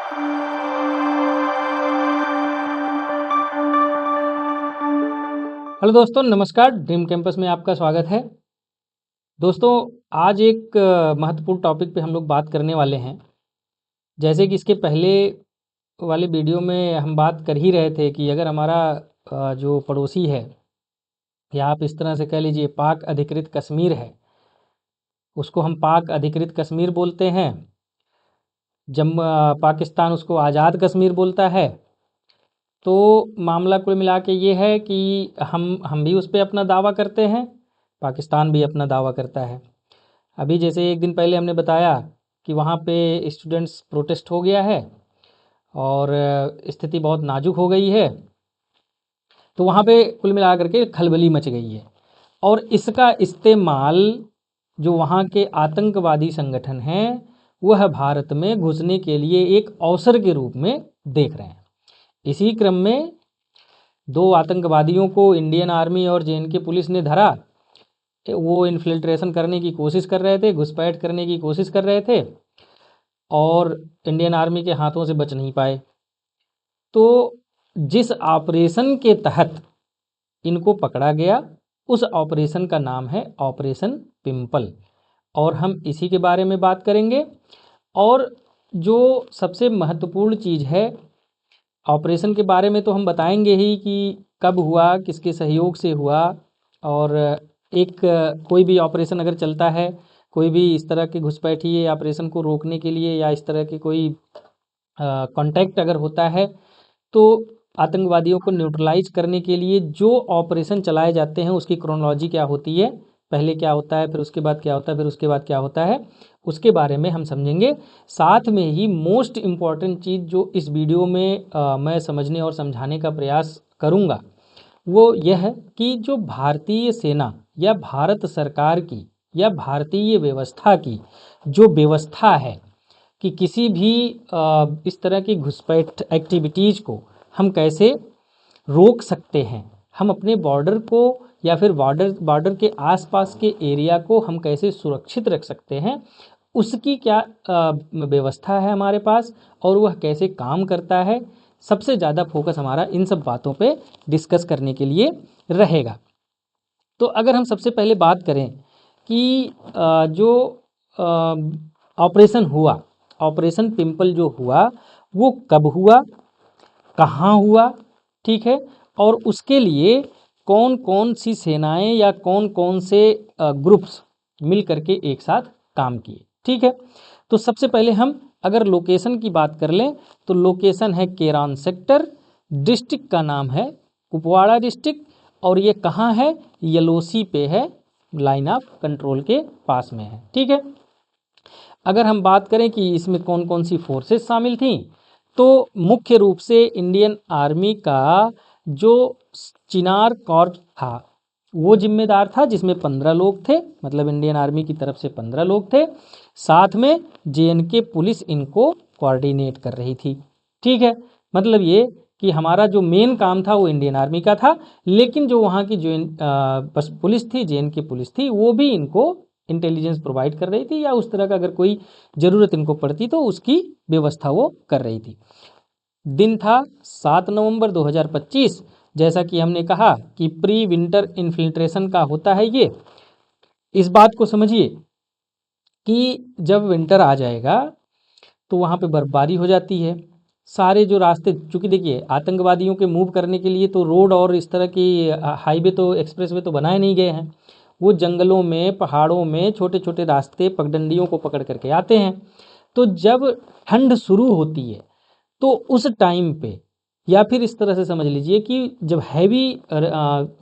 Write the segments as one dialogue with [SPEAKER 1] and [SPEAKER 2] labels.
[SPEAKER 1] Hello दोस्तों, नमस्कार। Dream campus में आपका स्वागत है। दोस्तों, आज एक महत्वपूर्ण टॉपिक पे हम लोग बात करने वाले हैं। जैसे कि इसके पहले वाले वीडियो में हम बात कर ही रहे थे कि अगर हमारा जो पड़ोसी है, या आप इस तरह से कह लीजिए पाक अधिकृत कश्मीर है, उसको हम पाक अधिकृत कश्मीर बोलते हैं। पाकिस्तान उसको आज़ाद कश्मीर बोलता है। तो मामला कुल मिला के ये है कि हम भी उस पर अपना दावा करते हैं, पाकिस्तान भी अपना दावा करता है। अभी जैसे एक दिन पहले हमने बताया कि वहाँ पे स्टूडेंट्स प्रोटेस्ट हो गया है और स्थिति बहुत नाजुक हो गई है। तो वहाँ पे कुल मिला करके खलबली मच गई है और इसका इस्तेमाल जो वहाँ के आतंकवादी संगठन हैं वह भारत में घुसने के लिए एक अवसर के रूप में देख रहे हैं। इसी क्रम में 2 आतंकवादियों को इंडियन आर्मी और जेएनके पुलिस ने धरा। वो इन्फिल्ट्रेशन करने की कोशिश कर रहे थे, घुसपैठ करने की कोशिश कर रहे थे और इंडियन आर्मी के हाथों से बच नहीं पाए। तो जिस ऑपरेशन के तहत इनको पकड़ा गया, उस ऑपरेशन का नाम है ऑपरेशन पिंपल, और हम इसी के बारे में बात करेंगे। और जो सबसे महत्वपूर्ण चीज़ है, ऑपरेशन के बारे में तो हम बताएंगे ही कि कब हुआ, किसके सहयोग से हुआ। और एक कोई भी ऑपरेशन अगर चलता है, कोई भी इस तरह के घुसपैठिए ऑपरेशन को रोकने के लिए या इस तरह के कोई कांटेक्ट अगर होता है, तो आतंकवादियों को न्यूट्रलाइज करने के लिए जो ऑपरेशन चलाए जाते हैं उसकी क्रोनोलॉजी क्या होती है, पहले क्या होता है, फिर उसके बाद क्या होता है, फिर उसके बाद क्या होता है, उसके बारे में हम समझेंगे। साथ में ही मोस्ट इम्पॉर्टेंट चीज़ जो इस वीडियो में मैं समझने और समझाने का प्रयास करूँगा वो यह है कि जो भारतीय सेना या भारत सरकार की या भारतीय व्यवस्था की जो व्यवस्था है कि किसी भी इस तरह की घुसपैठ एक्टिविटीज़ को हम कैसे रोक सकते हैं, हम अपने बॉर्डर को या फिर बॉर्डर के आसपास के एरिया को हम कैसे सुरक्षित रख सकते हैं, उसकी क्या व्यवस्था है हमारे पास और वह कैसे काम करता है। सबसे ज़्यादा फोकस हमारा इन सब बातों पे डिस्कस करने के लिए रहेगा। तो अगर हम सबसे पहले बात करें कि जो ऑपरेशन हुआ, ऑपरेशन पिंपल जो हुआ वो कब हुआ, कहाँ हुआ, ठीक है, और उसके लिए कौन कौन सी सेनाएं या कौन कौन से ग्रुप्स मिल करके एक साथ काम किए, ठीक है। तो सबसे पहले हम अगर लोकेशन की बात कर लें तो लोकेशन है केरान सेक्टर, डिस्ट्रिक्ट का नाम है कुपवाड़ा डिस्ट्रिक्ट, और ये कहाँ है, यलोसी पे है, लाइन ऑफ कंट्रोल के पास में है, ठीक है। अगर हम बात करें कि इसमें कौन कौन सी फोर्सेस शामिल थीं, तो मुख्य रूप से इंडियन आर्मी का जो चिनार कॉर्प्स था वो जिम्मेदार था, जिसमें 15 लोग थे, मतलब इंडियन आर्मी की तरफ से 15 लोग थे। साथ में जेएनके पुलिस इनको कोऑर्डिनेट कर रही थी, ठीक है। मतलब ये कि हमारा जो मेन काम था वो इंडियन आर्मी का था, लेकिन जो वहाँ की जो बस पुलिस थी, जेएनके पुलिस थी, वो भी इनको इंटेलिजेंस प्रोवाइड कर रही थी या उस तरह का अगर कोई ज़रूरत इनको पड़ती तो उसकी व्यवस्था वो कर रही थी। दिन था 7 नवंबर 2025। जैसा कि हमने कहा कि प्री विंटर इन्फिल्ट्रेशन का होता है ये। इस बात को समझिए कि जब विंटर आ जाएगा तो वहाँ पे बर्फबारी हो जाती है। सारे जो रास्ते, चूँकि देखिए आतंकवादियों के मूव करने के लिए तो रोड और इस तरह की हाईवे तो एक्सप्रेसवे तो बनाए नहीं गए हैं, वो जंगलों में पहाड़ों में छोटे छोटे रास्ते पगडंडियों को पकड़ करके आते हैं। तो जब ठंड शुरू होती है तो उस टाइम पे, या फिर इस तरह से समझ लीजिए कि जब हैवी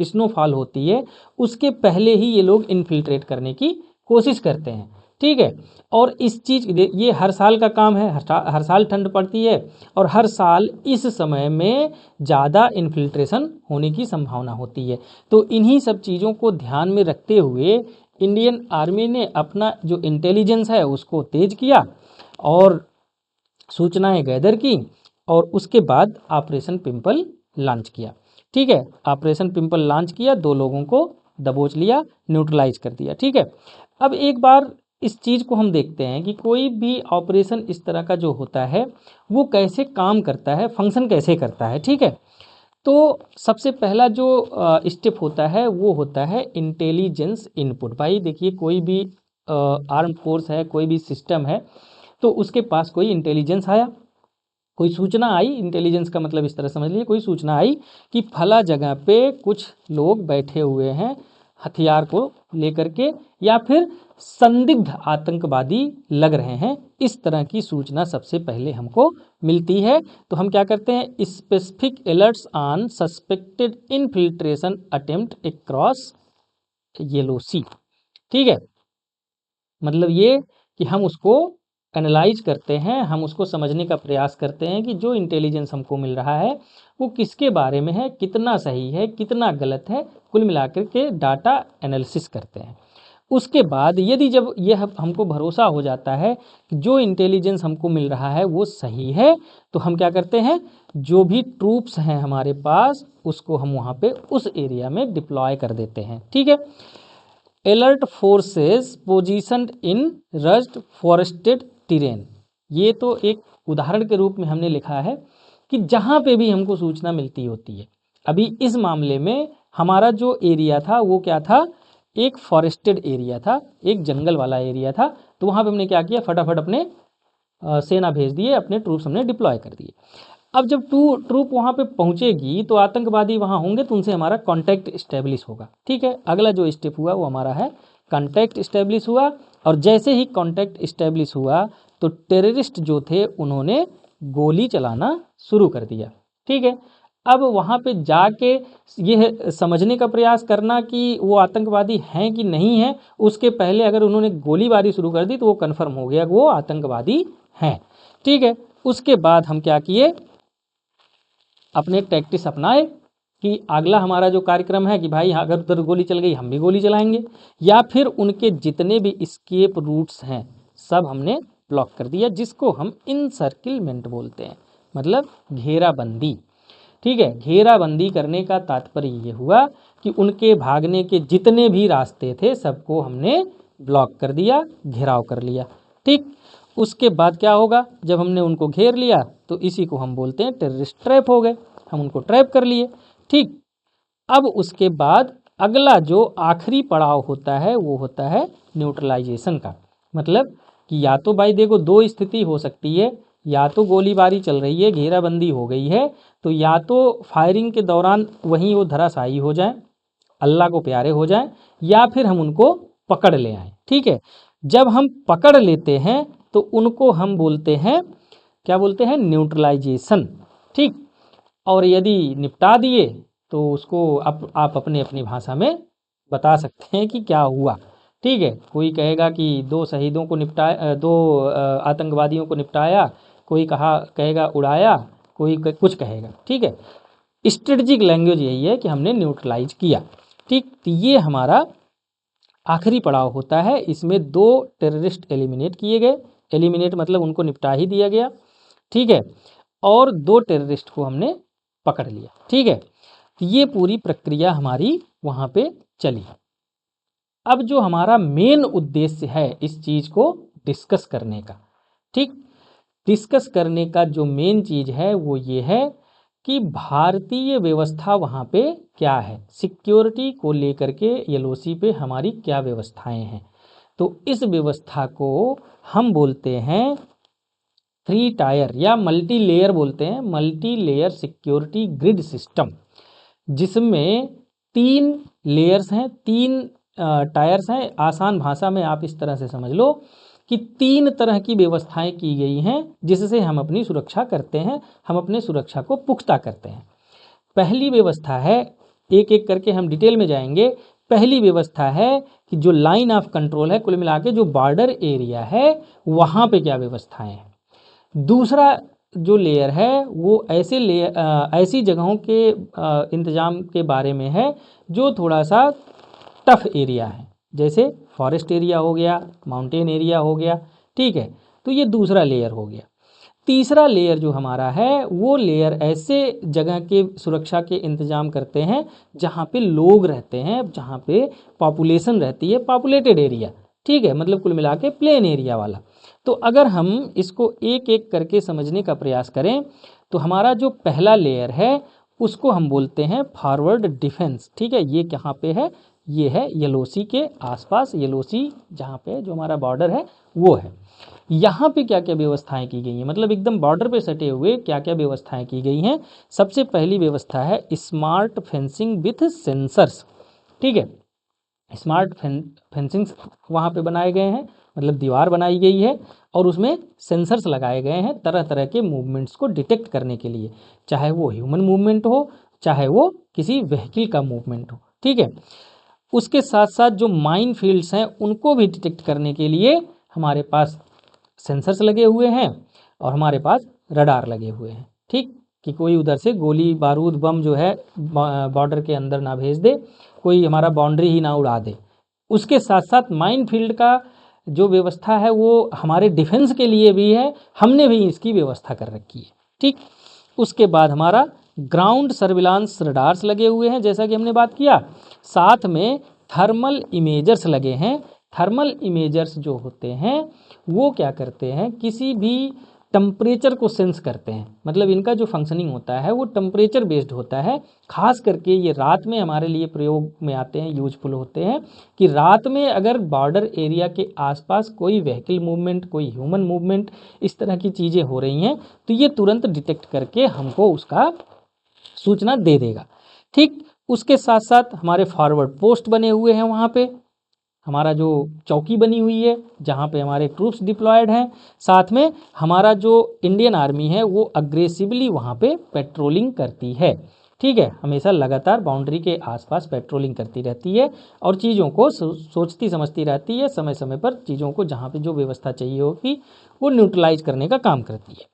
[SPEAKER 1] स्नोफॉल होती है उसके पहले ही ये लोग इन्फिल्ट्रेट करने की कोशिश करते हैं, ठीक है। और इस चीज़ ये हर साल का काम है, हर साल ठंड पड़ती है और हर साल इस समय में ज़्यादा इन्फिल्ट्रेशन होने की संभावना होती है। तो इन्हीं सब चीज़ों को ध्यान में रखते हुए इंडियन आर्मी ने अपना जो इंटेलिजेंस है उसको तेज किया और सूचनाएं गैदर की और उसके बाद ऑपरेशन पिंपल लॉन्च किया, ठीक है। ऑपरेशन पिंपल लॉन्च किया, 2 लोगों को दबोच लिया, न्यूट्रलाइज कर दिया, ठीक है। अब एक बार इस चीज़ को हम देखते हैं कि कोई भी ऑपरेशन इस तरह का जो होता है वो कैसे काम करता है, फंक्शन कैसे करता है। ठीक है, तो सबसे पहला जो स्टेप होता है वो होता है इंटेलिजेंस इनपुट। भाई देखिए, कोई भी आर्म फोर्स है, कोई भी सिस्टम है, तो उसके पास कोई इंटेलिजेंस आया, कोई सूचना आई। इंटेलिजेंस का मतलब इस तरह समझ लीजिए, कोई सूचना आई कि फला जगह पे कुछ लोग बैठे हुए हैं हथियार को लेकर के, या फिर संदिग्ध आतंकवादी लग रहे हैं। इस तरह की सूचना सबसे पहले हमको मिलती है, तो हम क्या करते हैं, specific alerts on suspected infiltration attempt across Yellow Sea. ठीक है, मतलब ये कि हम उसको एनालाइज करते हैं, हम उसको समझने का प्रयास करते हैं कि जो इंटेलिजेंस हमको मिल रहा है वो किसके बारे में है, कितना सही है, कितना गलत है, कुल मिलाकर के डाटा एनालिसिस करते हैं। उसके बाद यदि जब यह हमको भरोसा हो जाता है कि जो इंटेलिजेंस हमको मिल रहा है वो सही है, तो हम क्या करते हैं, जो भी ट्रूप्स हैं हमारे पास उसको हम वहाँ पे उस एरिया में डिप्लॉय कर देते हैं। ठीक है, अलर्ट फोर्सेस पोजीशनड इन रज्ड फॉरेस्टेड टेरेन। ये तो एक उदाहरण के रूप में हमने लिखा है कि जहाँ पे भी हमको सूचना मिलती होती है। अभी इस मामले में हमारा जो एरिया था वो क्या था, एक फॉरेस्टेड एरिया था, एक जंगल वाला एरिया था। तो वहाँ पे हमने क्या किया, फटाफट अपने सेना भेज दिए, अपने ट्रूप्स हमने डिप्लॉय कर दिए। अब जब ट्रूप वहाँ पे पहुँचेगी तो आतंकवादी वहाँ होंगे, तो उनसे हमारा कांटेक्ट इस्टेब्लिश होगा। ठीक है, अगला जो स्टेप हुआ वो हमारा है कांटेक्ट इस्टेब्लिश हुआ, और जैसे ही कांटेक्ट इस्टेब्लिश हुआ तो टेररिस्ट जो थे उन्होंने गोली चलाना शुरू कर दिया। ठीक है, अब वहाँ पे जाके ये समझने का प्रयास करना कि वो आतंकवादी हैं कि नहीं हैं, उसके पहले अगर उन्होंने गोलीबारी शुरू कर दी तो वो कन्फर्म हो गया कि वो आतंकवादी हैं। ठीक है, उसके बाद हम क्या किए, अपने टैक्टिस अपनाए कि अगला हमारा जो कार्यक्रम है कि भाई अगर उधर गोली चल गई हम भी गोली चलाएंगे, या फिर उनके जितने भी स्केप रूट्स हैं सब हमने ब्लॉक कर दिया, जिसको हम इनसर्किलमेंट बोलते हैं, मतलब घेराबंदी। ठीक है, घेराबंदी करने का तात्पर्य ये हुआ कि उनके भागने के जितने भी रास्ते थे सबको हमने ब्लॉक कर दिया, घेराव कर लिया। ठीक, उसके बाद क्या होगा, जब हमने उनको घेर लिया तो इसी को हम बोलते हैं टेररिस्ट ट्रैप हो गए, हम उनको ट्रैप कर लिए। ठीक, अब उसके बाद अगला जो आखिरी पड़ाव होता है वो होता है न्यूट्रलाइजेशन का। मतलब कि या तो भाई देखो, दो स्थिति हो सकती है, या तो गोलीबारी चल रही है, घेराबंदी हो गई है, तो या तो फायरिंग के दौरान वहीं वो धराशायी हो जाए, अल्लाह को प्यारे हो जाए, या फिर हम उनको पकड़ ले आए। ठीक है, जब हम पकड़ लेते हैं तो उनको हम बोलते हैं, क्या बोलते हैं, न्यूट्रलाइजेशन। ठीक, और यदि निपटा दिए तो उसको आप अपनी अपनी भाषा में बता सकते हैं कि क्या हुआ। ठीक है, कोई कहेगा कि दो शहीदों को निपटाया, दो आतंकवादियों को निपटाया, कोई कहेगा उड़ाया, कोई कुछ कहेगा। ठीक है, स्ट्रेटजिक लैंग्वेज यही है कि हमने न्यूट्रलाइज किया। ठीक, तो ये हमारा आखिरी पड़ाव होता है, इसमें दो टेररिस्ट एलिमिनेट किए गए, एलिमिनेट मतलब उनको निपटा ही दिया गया। ठीक है, और दो टेररिस्ट को हमने पकड़ लिया। ठीक है, तो ये पूरी प्रक्रिया हमारी वहाँ पे चली। अब जो हमारा मेन उद्देश्य है इस चीज़ को डिस्कस करने का, ठीक, डिस्कस करने का जो मेन चीज़ है वो ये है कि भारतीय व्यवस्था वहाँ पे क्या है, सिक्योरिटी को लेकर के एलओसी पे हमारी क्या व्यवस्थाएं हैं। तो इस व्यवस्था को हम बोलते हैं 3 टायर या मल्टी लेयर बोलते हैं, multi layer security grid system, जिसमें 3 लेयर्स हैं, 3 टायर्स हैं। आसान भाषा में आप इस तरह से समझ लो कि 3 तरह की व्यवस्थाएं की गई हैं जिससे हम अपनी सुरक्षा करते हैं, हम अपने सुरक्षा को पुख्ता करते हैं। पहली व्यवस्था है, एक एक करके हम डिटेल में जाएंगे। पहली व्यवस्था है कि जो लाइन ऑफ कंट्रोल है, कुल मिला के जो बॉर्डर एरिया है वहाँ पे क्या व्यवस्थाएं हैं। दूसरा जो लेयर है वो ऐसी जगहों के इंतज़ाम के बारे में है जो थोड़ा सा टफ एरिया है, जैसे फॉरेस्ट एरिया हो गया, माउंटेन एरिया हो गया। ठीक है, तो ये दूसरा लेयर हो गया। तीसरा लेयर जो हमारा है वो लेयर ऐसे जगह के सुरक्षा के इंतज़ाम करते हैं जहाँ पे लोग रहते हैं, जहाँ पे पॉपुलेशन रहती है, पॉपुलेटेड एरिया। ठीक है, मतलब कुल मिला के प्लेन एरिया वाला। तो अगर हम इसको एक एक करके समझने का प्रयास करें तो हमारा जो पहला लेयर है उसको हम बोलते हैं फॉरवर्ड डिफेंस। ठीक है, ये कहाँ पे है, ये है येलोसी के आसपास, येलोसी जहाँ पे जो हमारा बॉर्डर है वो है। यहाँ पे क्या क्या व्यवस्थाएं की गई हैं, मतलब एकदम बॉर्डर पे सटे हुए क्या क्या व्यवस्थाएं की गई हैं। सबसे पहली व्यवस्था है स्मार्ट फेंसिंग विथ सेंसर्स। ठीक है, स्मार्ट फेंसिंग्स वहाँ पे बनाए गए हैं, मतलब दीवार बनाई गई है और उसमें सेंसर्स लगाए गए हैं तरह तरह के मूवमेंट्स को डिटेक्ट करने के लिए, चाहे वो ह्यूमन मूवमेंट हो चाहे वो किसी व्हीकल का मूवमेंट हो। ठीक है, उसके साथ साथ जो माइन फील्ड्स हैं उनको भी डिटेक्ट करने के लिए हमारे पास सेंसर्स लगे हुए हैं और हमारे पास रडार लगे हुए हैं। ठीक, कि कोई उधर से गोली बारूद बम जो है बॉर्डर के अंदर ना भेज दे, कोई हमारा बाउंड्री ही ना उड़ा दे। उसके साथ साथ माइन फील्ड का जो व्यवस्था है वो हमारे डिफेंस के लिए भी है, हमने भी इसकी व्यवस्था कर रखी है। ठीक, उसके बाद हमारा ग्राउंड सर्विलांस रडार्स लगे हुए हैं जैसा कि हमने बात किया, साथ में थर्मल इमेजर्स लगे हैं। थर्मल इमेजर्स जो होते हैं वो क्या करते हैं, किसी भी टेम्परेचर को सेंस करते हैं, मतलब इनका जो फंक्शनिंग होता है वो टेम्परेचर बेस्ड होता है। खास करके ये रात में हमारे लिए प्रयोग में आते हैं, यूजफुल होते हैं कि रात में अगर बॉर्डर एरिया के आसपास कोई व्हीकल मूवमेंट, कोई ह्यूमन मूवमेंट, इस तरह की चीज़ें हो रही हैं तो ये तुरंत डिटेक्ट करके हमको उसका सूचना दे देगा। ठीक, उसके साथ साथ हमारे फॉरवर्ड पोस्ट बने हुए हैं, वहाँ पे हमारा जो चौकी बनी हुई है जहाँ पे हमारे ट्रूप्स डिप्लॉयड हैं। साथ में हमारा जो इंडियन आर्मी है वो अग्रेसिवली वहाँ पे पेट्रोलिंग करती है। ठीक है, हमेशा लगातार बाउंड्री के आसपास पेट्रोलिंग करती रहती है और चीज़ों को सोचती समझती रहती है, समय समय पर चीज़ों को जहाँ पे जो व्यवस्था चाहिए होगी वो न्यूट्रलाइज करने का काम करती है।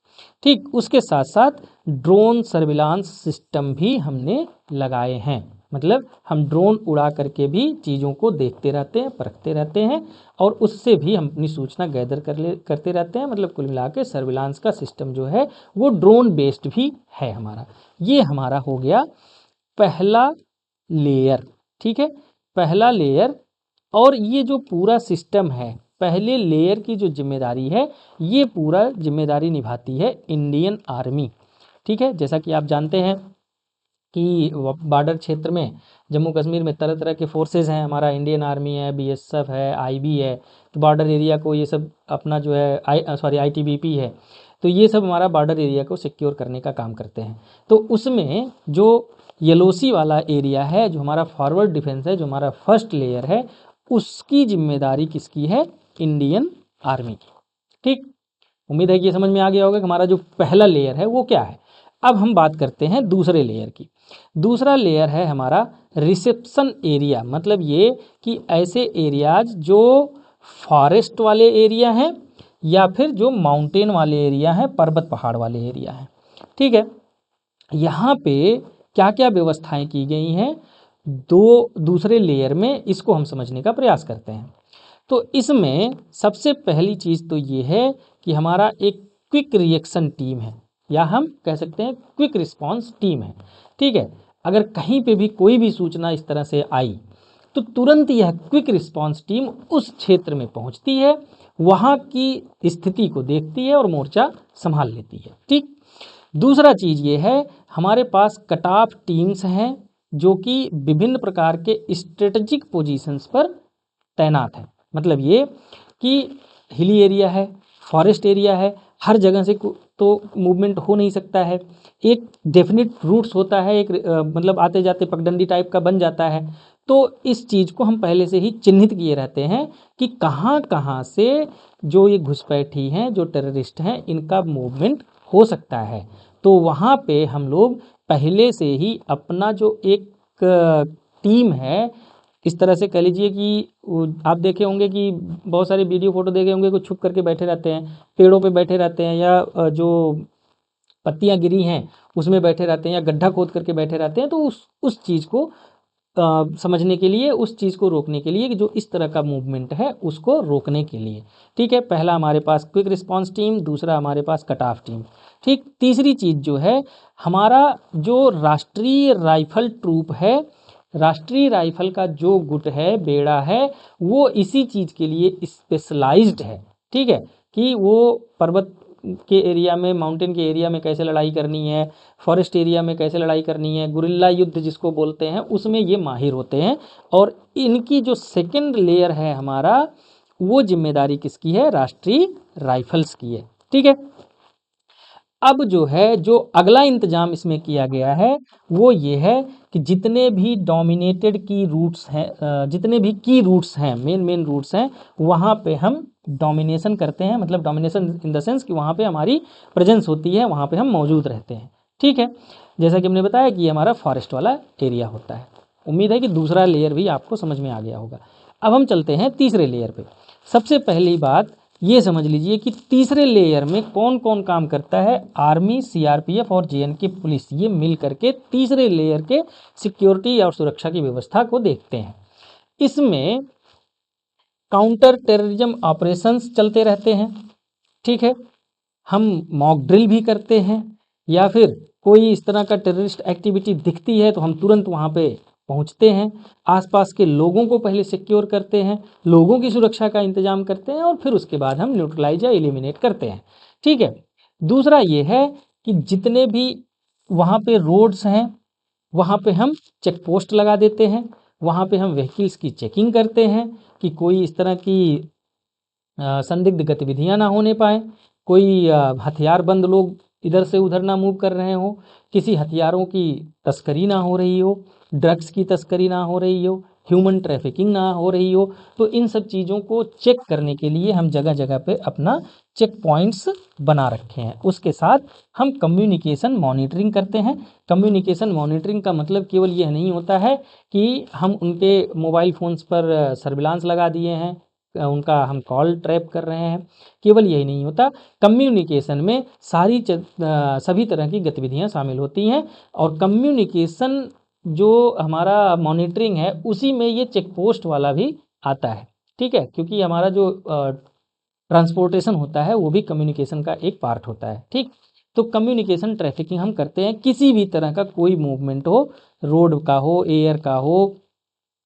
[SPEAKER 1] ठीक, उसके साथ साथ ड्रोन सर्विलांस सिस्टम भी हमने लगाए हैं, मतलब हम ड्रोन उड़ा करके भी चीज़ों को देखते रहते हैं, परखते रहते हैं और उससे भी हम अपनी सूचना गैदर करते रहते हैं। मतलब कुल मिला के सर्विलांस का सिस्टम जो है वो ड्रोन बेस्ड भी है हमारा। ये हमारा हो गया पहला लेयर। ठीक है, पहला लेयर, और ये जो पूरा सिस्टम है, पहले लेयर की जो जिम्मेदारी है ये पूरा जिम्मेदारी निभाती है इंडियन आर्मी। ठीक है, जैसा कि आप जानते हैं कि बॉर्डर क्षेत्र में जम्मू कश्मीर में तरह तरह के फोर्सेस हैं, हमारा इंडियन आर्मी है, बीएसएफ है, आईबी है, तो बॉर्डर एरिया को ये सब अपना जो है आईटीबीपी है, तो ये सब हमारा बॉर्डर एरिया को सिक्योर करने का काम करते हैं। तो उसमें जो येलोसी वाला एरिया है, जो हमारा फॉरवर्ड डिफेंस है, जो हमारा फर्स्ट लेयर है, उसकी जिम्मेदारी किसकी है, इंडियन आर्मी की। ठीक, उम्मीद है कि ये समझ में आ गया होगा कि हमारा जो पहला लेयर है वो क्या है। अब हम बात करते हैं दूसरे लेयर की। दूसरा लेयर है हमारा रिसेप्शन एरिया, मतलब ये कि ऐसे एरियाज जो फॉरेस्ट वाले एरिया हैं या फिर जो माउंटेन वाले एरिया हैं, पर्वत पहाड़ वाले एरिया हैं। ठीक है, यहाँ पे क्या क्या व्यवस्थाएं की गई हैं दूसरे लेयर में, इसको हम समझने का प्रयास करते हैं। तो इसमें सबसे पहली चीज़ तो ये है कि हमारा एक क्विक रिएक्शन टीम है, या हम कह सकते हैं क्विक रिस्पांस टीम है। ठीक है, अगर कहीं पे भी कोई भी सूचना इस तरह से आई तो तुरंत यह क्विक रिस्पांस टीम उस क्षेत्र में पहुंचती है, वहाँ की स्थिति को देखती है और मोर्चा संभाल लेती है। ठीक, दूसरा चीज़ ये है, हमारे पास कट ऑफ टीम्स हैं जो कि विभिन्न प्रकार के स्ट्रेटजिक पोजीशंस पर तैनात हैं। मतलब ये कि हिली एरिया है, फॉरेस्ट एरिया है, हर जगह से तो मूवमेंट हो नहीं सकता है, एक डेफिनेट रूट्स होता है, एक मतलब आते जाते पगडंडी टाइप का बन जाता है। तो इस चीज़ को हम पहले से ही चिन्हित किए रहते हैं कि कहाँ कहाँ से जो ये घुसपैठी हैं, जो टेररिस्ट हैं, इनका मूवमेंट हो सकता है। तो वहाँ पे हम लोग पहले से ही अपना जो एक टीम है, इस तरह से कह लीजिए कि आप देखे होंगे कि बहुत सारे वीडियो फोटो देखे होंगे, कुछ छुप करके बैठे रहते हैं, पेड़ों पे बैठे रहते हैं, या जो पत्तियां गिरी हैं उसमें बैठे रहते हैं, या गड्ढा खोद करके बैठे रहते हैं। तो उस चीज़ को समझने के लिए, उस चीज़ को रोकने के लिए कि जो इस तरह का मूवमेंट है उसको रोकने के लिए। ठीक है, पहला हमारे पास क्विक रिस्पांस टीम, दूसरा हमारे पास कट ऑफ टीम। ठीक, तीसरी चीज़ जो है, हमारा जो राष्ट्रीय राइफल ट्रूप है राष्ट्रीय राइफल का जो गुट है, बेड़ा है, वो इसी चीज़ के लिए स्पेशलाइज्ड है। ठीक है, कि वो पर्वत के एरिया में, माउंटेन के एरिया में कैसे लड़ाई करनी है, फॉरेस्ट एरिया में कैसे लड़ाई करनी है, गुरिल्ला युद्ध जिसको बोलते हैं, उसमें ये माहिर होते हैं। और इनकी जो सेकंड लेयर है हमारा, वो जिम्मेदारी किसकी है? राष्ट्रीय राइफल्स की है। ठीक है, अब जो है, जो अगला इंतजाम इसमें किया गया है वो ये है कि जितने भी डोमिनेटेड की रूट्स हैं, जितने भी की रूट्स हैं, मेन रूट्स हैं, वहाँ पे हम डोमिनेशन करते हैं। मतलब डोमिनेशन इन द सेंस कि वहाँ पे हमारी प्रेजेंस होती है, वहाँ पे हम मौजूद रहते हैं। ठीक है, जैसा कि हमने बताया कि ये हमारा फॉरेस्ट वाला एरिया होता है। उम्मीद है कि दूसरा लेयर भी आपको समझ में आ गया होगा। अब हम चलते हैं तीसरे लेयर पे। सबसे पहली बात ये समझ लीजिए कि तीसरे लेयर में कौन कौन काम करता है। आर्मी, सीआरपीएफ और जेएनके पुलिस, ये मिल करके तीसरे लेयर के सिक्योरिटी और सुरक्षा की व्यवस्था को देखते हैं। इसमें काउंटर टेररिज्म ऑपरेशंस चलते रहते हैं। ठीक है, हम मॉक ड्रिल भी करते हैं, या फिर कोई इस तरह का टेररिस्ट एक्टिविटी दिखती है तो हम तुरंत वहाँ पे पहुँचते हैं, आसपास के लोगों को पहले सिक्योर करते हैं, लोगों की सुरक्षा का इंतजाम करते हैं, और फिर उसके बाद हम न्यूट्रलाइज या एलिमिनेट करते हैं। ठीक है, दूसरा ये है कि जितने भी वहाँ पे रोड्स हैं, वहाँ पे हम चेक पोस्ट लगा देते हैं, वहाँ पे हम व्हीकल्स की चेकिंग करते हैं कि कोई इस तरह की संदिग्ध गतिविधियां ना होने पाए, कोई हथियारबंद लोग इधर से उधर ना मूव कर रहे हो, किसी हथियारों की तस्करी ना हो रही हो, ड्रग्स की तस्करी ना हो रही हो, ह्यूमन ट्रैफिकिंग ना हो रही हो। तो इन सब चीज़ों को चेक करने के लिए हम जगह जगह पे अपना चेक पॉइंट्स बना रखे हैं। उसके साथ हम कम्युनिकेशन मॉनिटरिंग करते हैं। कम्युनिकेशन मॉनिटरिंग का मतलब केवल यह नहीं होता है कि हम उनके मोबाइल फ़ोन्स पर सर्विलांस लगा दिए हैं, उनका हम कॉल ट्रैप कर रहे हैं। केवल यही नहीं होता, कम्युनिकेशन में सभी तरह की गतिविधियां शामिल होती हैं। और कम्युनिकेशन जो हमारा मॉनिटरिंग है, उसी में ये चेक पोस्ट वाला भी आता है। ठीक है, क्योंकि हमारा जो ट्रांसपोर्टेशन होता है वो भी कम्युनिकेशन का एक पार्ट होता है। ठीक, तो कम्युनिकेशन ट्रैफिकिंग हम करते हैं। किसी भी तरह का कोई मूवमेंट हो, रोड का हो, एयर का हो,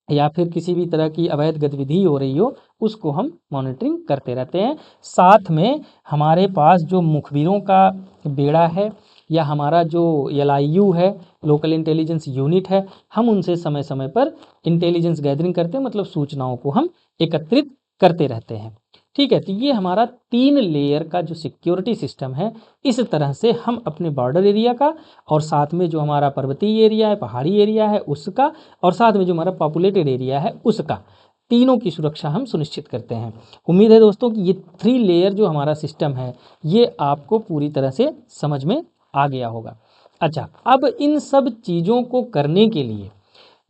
[SPEAKER 1] या फिर किसी भी तरह की अवैध गतिविधि हो रही हो, उसको हम मॉनिटरिंग करते रहते हैं। साथ में हमारे पास जो मुखबिरों का बेड़ा है, या हमारा जो LIU है, लोकल इंटेलिजेंस यूनिट है, हम उनसे समय समय पर इंटेलिजेंस गैदरिंग करते हैं, मतलब सूचनाओं को हम एकत्रित करते रहते हैं। ठीक है, तो ये हमारा 3 लेयर का जो सिक्योरिटी सिस्टम है, इस तरह से हम अपने बॉर्डर एरिया का, और साथ में जो हमारा पर्वतीय एरिया है, पहाड़ी एरिया है, उसका, और साथ में जो हमारा पॉपुलेटेड एरिया है उसका, तीनों की सुरक्षा हम सुनिश्चित करते हैं। उम्मीद है दोस्तों कि ये 3 लेयर जो हमारा सिस्टम है, ये आपको पूरी तरह से समझ में आ गया होगा। अच्छा, अब इन सब चीज़ों को करने के लिए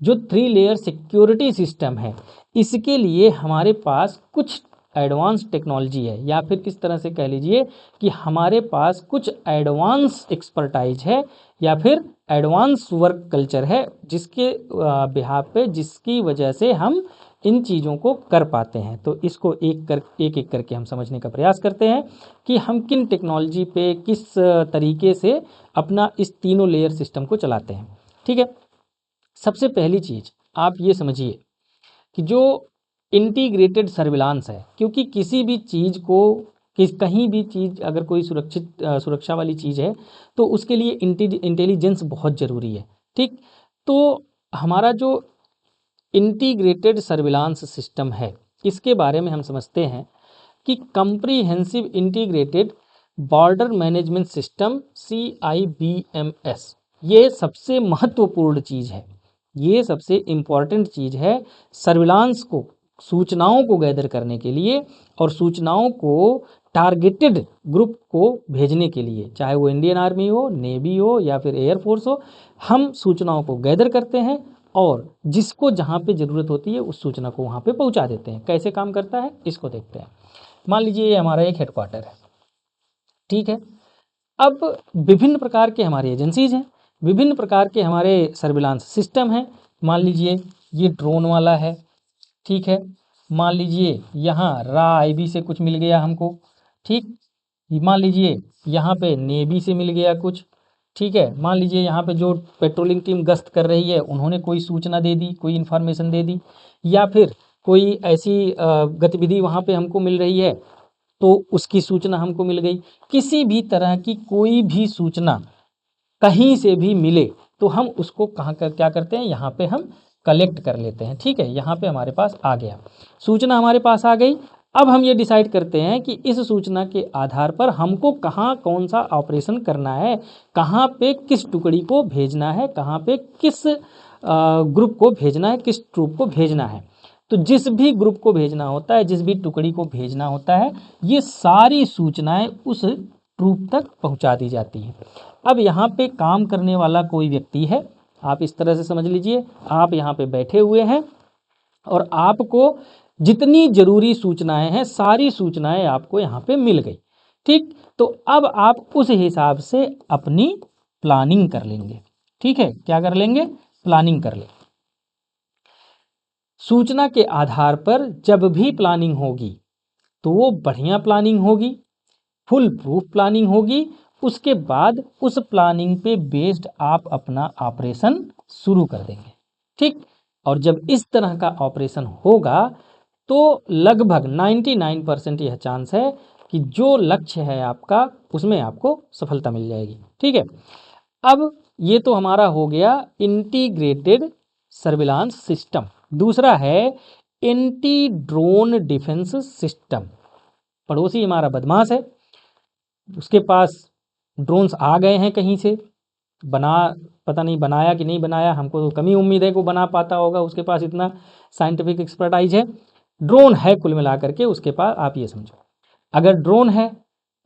[SPEAKER 1] जो 3 लेयर सिक्योरिटी सिस्टम है, इसके लिए हमारे पास कुछ एडवांस टेक्नोलॉजी है, या फिर किस तरह से कह लीजिए कि हमारे पास कुछ एडवांस एक्सपर्टाइज है, या फिर एडवांस वर्क कल्चर है, जिसके बिहाफ पे, जिसकी वजह से हम इन चीज़ों को कर पाते हैं। तो इसको एक एक करके हम समझने का प्रयास करते हैं कि हम किन टेक्नोलॉजी पे, किस तरीके से अपना इस तीनों लेयर सिस्टम को चलाते हैं। ठीक है, सबसे पहली चीज़ आप ये समझिए कि जो इंटीग्रेटेड सर्विलांस है, क्योंकि किसी भी चीज़ को, कहीं भी चीज़ अगर कोई सुरक्षा वाली चीज़ है, तो उसके लिए इंटेलिजेंस बहुत ज़रूरी है। ठीक, तो हमारा जो इंटीग्रेटेड सर्विलांस सिस्टम है, इसके बारे में हम समझते हैं कि comprehensive integrated border management system, CIBMS, ये सबसे महत्वपूर्ण चीज़ है, ये सबसे इम्पॉर्टेंट चीज़ है सर्विलांस को, सूचनाओं को गैदर करने के लिए, और सूचनाओं को टारगेटेड ग्रुप को भेजने के लिए, चाहे वो इंडियन आर्मी हो, नेवी हो, या फिर एयरफोर्स हो। हम सूचनाओं को गैदर करते हैं, और जिसको जहाँ पे ज़रूरत होती है उस सूचना को वहाँ पे पहुँचा देते हैं। कैसे काम करता है इसको देखते हैं। मान लीजिए ये हमारा एक हेडक्वार्टर है। ठीक है, अब विभिन्न प्रकार के हमारे एजेंसीज हैं, विभिन्न प्रकार के हमारे सर्विलांस सिस्टम हैं। मान लीजिए ये ड्रोन वाला है। ठीक है, मान लीजिए यहाँ RA-IB से कुछ मिल गया हमको। ठीक, मान लीजिए यहाँ पे नेवी से मिल गया कुछ। ठीक है, मान लीजिए यहाँ पे जो पेट्रोलिंग टीम गश्त कर रही है उन्होंने कोई सूचना दे दी, कोई इन्फॉर्मेशन दे दी, या फिर कोई ऐसी गतिविधि वहाँ पे हमको मिल रही है तो उसकी सूचना हमको मिल गई। किसी भी तरह की कोई भी सूचना कहीं से भी मिले तो हम उसको क्या करते हैं, यहाँ पे हम कलेक्ट कर लेते हैं। ठीक है, यहाँ पे हमारे पास आ गया, सूचना हमारे पास आ गई। अब हम ये डिसाइड करते हैं कि इस सूचना के आधार पर हमको कहाँ कौन सा ऑपरेशन करना है, कहाँ पे किस टुकड़ी को भेजना है, कहाँ पे किस ग्रुप को भेजना है, किस ट्रूप को भेजना है। तो जिस भी ग्रुप को भेजना होता है, जिस भी टुकड़ी को भेजना होता है, ये सारी सूचनाएं उस ट्रूप तक पहुंचा दी जाती हैं। अब यहाँ पे काम करने वाला कोई व्यक्ति है, आप इस तरह से समझ लीजिए, आप यहाँ पे बैठे हुए हैं और आपको जितनी जरूरी सूचनाएं हैं सारी सूचनाएं आपको यहाँ पे मिल गई। ठीक, तो अब आप उस हिसाब से अपनी प्लानिंग कर लेंगे। ठीक है, क्या कर लेंगे, प्लानिंग कर लेंगे। सूचना के आधार पर जब भी प्लानिंग होगी तो वो बढ़िया प्लानिंग होगी, फुल प्रूफ प्लानिंग होगी। उसके बाद उस प्लानिंग पे बेस्ड आप अपना ऑपरेशन शुरू कर देंगे। ठीक, और जब इस तरह का ऑपरेशन होगा तो लगभग 99% यह चांस है कि जो लक्ष्य है आपका उसमें आपको सफलता मिल जाएगी। ठीक है, अब ये तो हमारा हो गया इंटीग्रेटेड सर्विलांस सिस्टम। दूसरा है एंटी ड्रोन डिफेंस सिस्टम। पड़ोसी हमारा बदमाश है, उसके पास ड्रोन्स आ गए हैं कहीं से, पता नहीं बनाया कि नहीं बनाया, हमको तो कम ही उम्मीद है कि वो बना पाता होगा, उसके पास इतना साइंटिफिक एक्सपर्टाइज है। ड्रोन है कुल मिलाकर के उसके पास, आप ये समझो। अगर ड्रोन है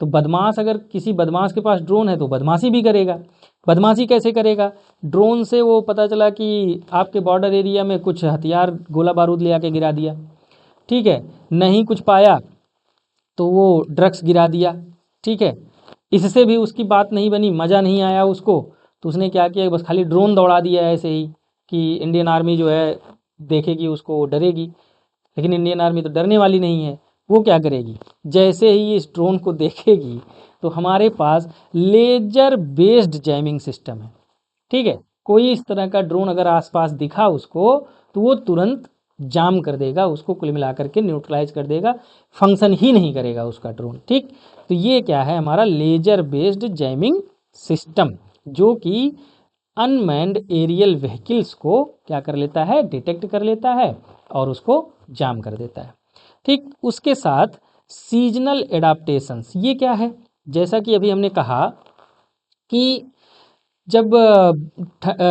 [SPEAKER 1] तो बदमाश, अगर किसी बदमाश के पास ड्रोन है तो बदमाशी भी करेगा। बदमाशी कैसे करेगा, ड्रोन से वो पता चला कि आपके बॉर्डर एरिया में कुछ हथियार गोला बारूद ले आके गिरा दिया। ठीक है, नहीं कुछ पाया तो वो ड्रग्स गिरा दिया। ठीक है, इससे भी उसकी बात नहीं बनी, मज़ा नहीं आया उसको, तो उसने क्या किया, बस खाली ड्रोन दौड़ा दिया ऐसे ही कि इंडियन आर्मी जो है देखेगी उसको डरेगी। लेकिन इंडियन आर्मी तो डरने वाली नहीं है, वो क्या करेगी, जैसे ही इस ड्रोन को देखेगी तो हमारे पास लेजर बेस्ड जैमिंग सिस्टम है। ठीक है, कोई इस तरह का ड्रोन अगर आसपास दिखा उसको तो वो तुरंत जाम कर देगा, उसको कुल मिलाकर के न्यूट्रलाइज कर देगा, फंक्शन ही नहीं करेगा उसका ड्रोन। ठीक, तो ये क्या है, हमारा लेजर बेस्ड जैमिंग सिस्टम, जो कि अनमैन्ड एरियल व्हीकल्स को क्या कर लेता है, डिटेक्ट कर लेता है और उसको जाम कर देता है। ठीक, उसके साथ सीजनल एडाप्टेशंस, ये क्या है, जैसा कि अभी हमने कहा कि जब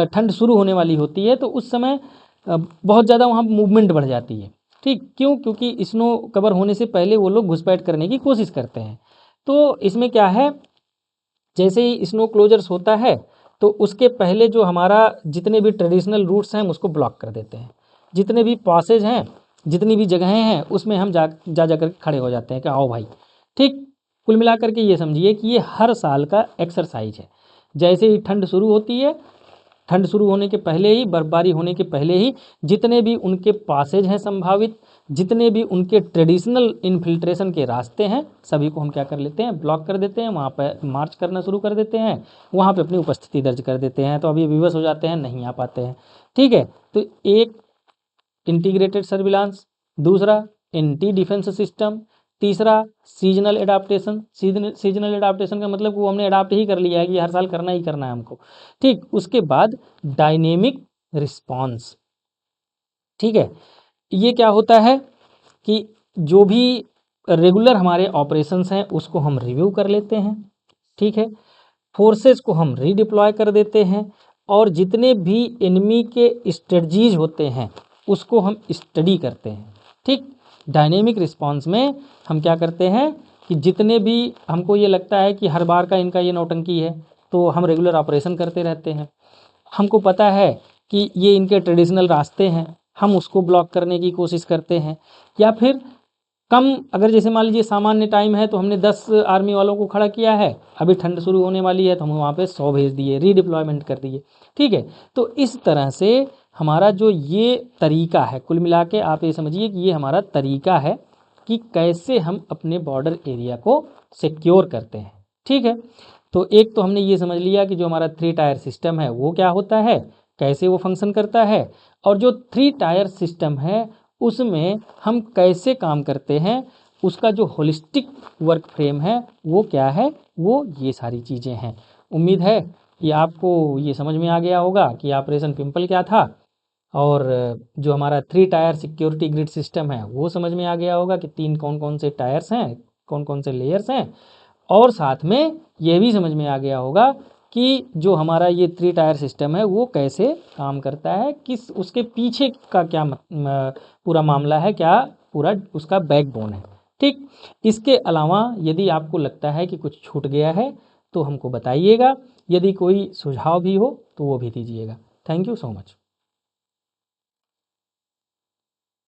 [SPEAKER 1] ठंड शुरू होने वाली होती है तो उस समय बहुत ज़्यादा वहाँ मूवमेंट बढ़ जाती है। ठीक, क्यों, क्योंकि स्नो कवर होने से पहले वो लोग घुसपैठ करने की कोशिश करते हैं। तो इसमें क्या है, जैसे ही स्नो क्लोजर्स होता है तो उसके पहले जो हमारा जितने भी ट्रेडिशनल रूट्स हैं हम उसको ब्लॉक कर देते हैं, जितने भी पासेज हैं, जितनी भी जगहें हैं उसमें हम जा कर खड़े हो जाते हैं कि आओ भाई। ठीक, कुल मिलाकर के ये समझिए कि ये हर साल का एक्सरसाइज है। जैसे ही ठंड शुरू होती है, ठंड शुरू होने के पहले ही, बर्फबारी होने के पहले ही जितने भी उनके पासेज हैं संभावित, जितने भी उनके ट्रेडिशनल इन्फिल्ट्रेशन के रास्ते हैं, सभी को हम क्या कर लेते हैं, ब्लॉक कर देते हैं, वहाँ पर मार्च करना शुरू कर देते हैं, वहाँ पे अपनी उपस्थिति दर्ज कर देते हैं। तो अभी विवश हो जाते हैं, नहीं आ पाते हैं। ठीक है, तो एक इंटीग्रेटेड सर्विलांस, दूसरा एंटी डिफेंस सिस्टम, तीसरा सीजनल एडाप्टेशन। सीजनल एडाप्टेशन का मतलब वो हमने अडाप्ट ही कर लिया है कि हर साल करना ही करना है हमको। ठीक, उसके बाद डायनेमिक रिस्पॉन्स। ठीक है, ये क्या होता है कि जो भी रेगुलर हमारे ऑपरेशंस हैं उसको हम रिव्यू कर लेते हैं। ठीक है, फोर्सेस को हम रीडिप्लॉय कर देते हैं और जितने भी एनिमी के स्ट्रेटजीज होते हैं उसको हम स्टडी करते हैं। ठीक, डायनेमिक रिस्पांस में हम क्या करते हैं कि जितने भी हमको ये लगता है कि हर बार का इनका ये नौटंकी है तो हम रेगुलर ऑपरेशन करते रहते हैं। हमको पता है कि ये इनके ट्रेडिशनल रास्ते हैं, हम उसको ब्लॉक करने की कोशिश करते हैं। या फिर कम, अगर जैसे मान लीजिए सामान्य टाइम है तो हमने 10 आर्मी वालों को खड़ा किया है, अभी ठंड शुरू होने वाली है तो हम वहाँ पे 100 भेज दिए, रीडिप्लॉयमेंट कर दिए। ठीक है, तो इस तरह से हमारा जो ये तरीका है, कुल मिला के आप ये समझिए कि ये हमारा तरीका है कि कैसे हम अपने बॉर्डर एरिया को सिक्योर करते हैं। ठीक है, तो एक तो हमने ये समझ लिया कि जो हमारा 3 टायर सिस्टम है वो क्या होता है, कैसे वो फंक्शन करता है, और जो 3 टायर सिस्टम है उसमें हम कैसे काम करते हैं, उसका जो होलिस्टिक वर्क फ्रेम है वो क्या है, वो ये सारी चीज़ें हैं। उम्मीद है कि आपको ये समझ में आ गया होगा कि ऑपरेशन पिंपल क्या था, और जो हमारा 3 टायर सिक्योरिटी ग्रिड सिस्टम है वो समझ में आ गया होगा कि 3 कौन कौन से टायर्स हैं, कौन कौन से लेयर्स हैं, और साथ में ये भी समझ में आ गया होगा कि जो हमारा ये 3 टायर सिस्टम है वो कैसे काम करता है, किस उसके पीछे का क्या पूरा मामला है, क्या पूरा उसका बैकबोन है। ठीक, इसके अलावा यदि आपको लगता है कि कुछ छूट गया है तो हमको बताइएगा, यदि कोई सुझाव भी हो तो वो भी दीजिएगा। Thank you so much.